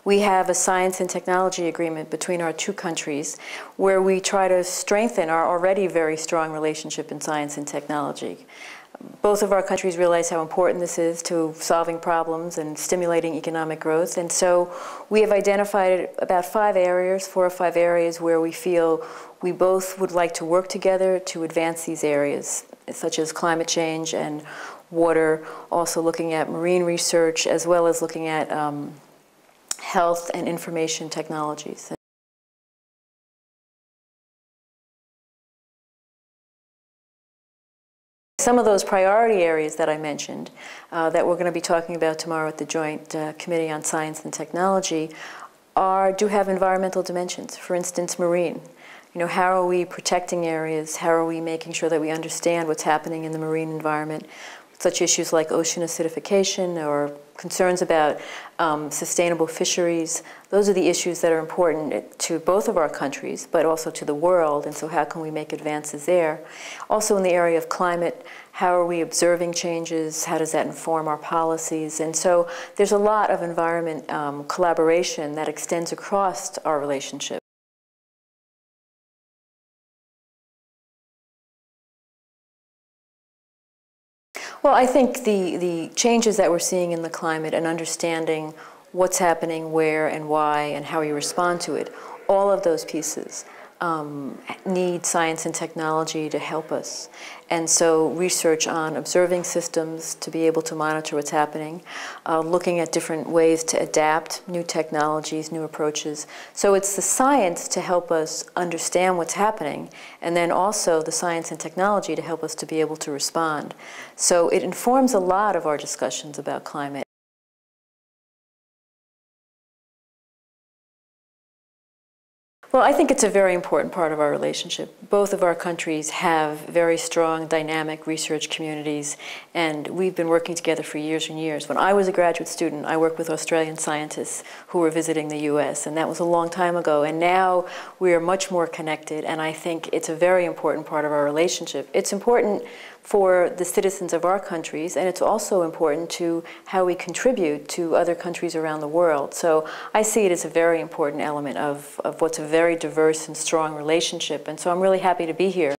we have a science and technology agreement between our two countries where we try to strengthen our already very strong relationship in science and technology. Both of our countries realize how important this is to solving problems and stimulating economic growth, and so we have identified about 4 or 5 areas where we feel we both would like to work together to advance these areas, such as climate change and water, also looking at marine research, as well as looking at health and information technologies. Some of those priority areas that I mentioned that we're going to be talking about tomorrow at the Joint Committee on Science and Technology do have environmental dimensions. For instance, marine. How are we protecting areas? How are we making sure that we understand what's happening in the marine environment? Such issues like ocean acidification or concerns about sustainable fisheries. Those are the issues that are important to both of our countries, but also to the world, and so how can we make advances there? Also in the area of climate, how are we observing changes? How does that inform our policies? And so there's a lot of environment collaboration that extends across our relationship. Well, I think the changes that we're seeing in the climate and understanding what's happening, where and why, and how we respond to it, all of those pieces need science and technology to help us. And so research on observing systems to be able to monitor what's happening, looking at different ways to adapt new technologies, new approaches. So it's the science to help us understand what's happening, and then also the science and technology to help us to be able to respond. So it informs a lot of our discussions about climate. Well, I think it's a very important part of our relationship. Both of our countries have very strong, dynamic research communities, and we've been working together for years and years. When I was a graduate student, I worked with Australian scientists who were visiting the US, and that was a long time ago. And now we are much more connected, and I think it's a very important part of our relationship. It's important for the citizens of our countries, and it's also important to how we contribute to other countries around the world. So I see it as a very important element of what's a very diverse and strong relationship, and so I'm really happy to be here.